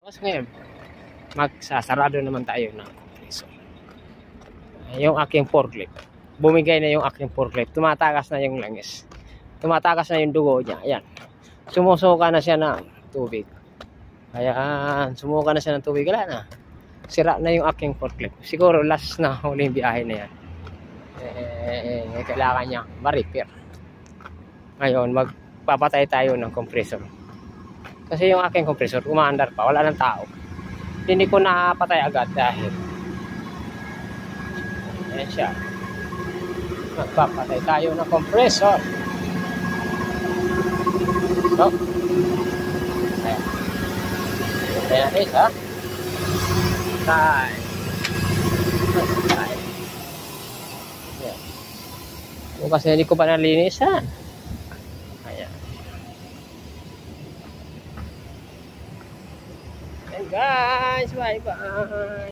Tapos ngayon, magsasarado naman tayo ng compressor. Yung aking forklift. Bumigay na yung aking forklift. Tumatakas na yung langis. Tumatakas na yung dugo niya. Ayan. Sumusuka na siya ng tubig. Ayan. Sumuka na siya ng tubig. Wala na. Sira na yung aking forklift. Siguro last na huling biyahe na yan. Kailangan niya ma-repair. Ngayon, magpapatay tayo ng compressor. Kasi yung aking compressor, umaandar pa. Wala ng tao. Hindi ko napatay agad dahil ayan siya. Magpapatay tayo ng compressor. So, ayan. Ayan natin ha. Ayan. Kasi hindi ko pa nalinisan. Ayan. Ayan guys, bye bye.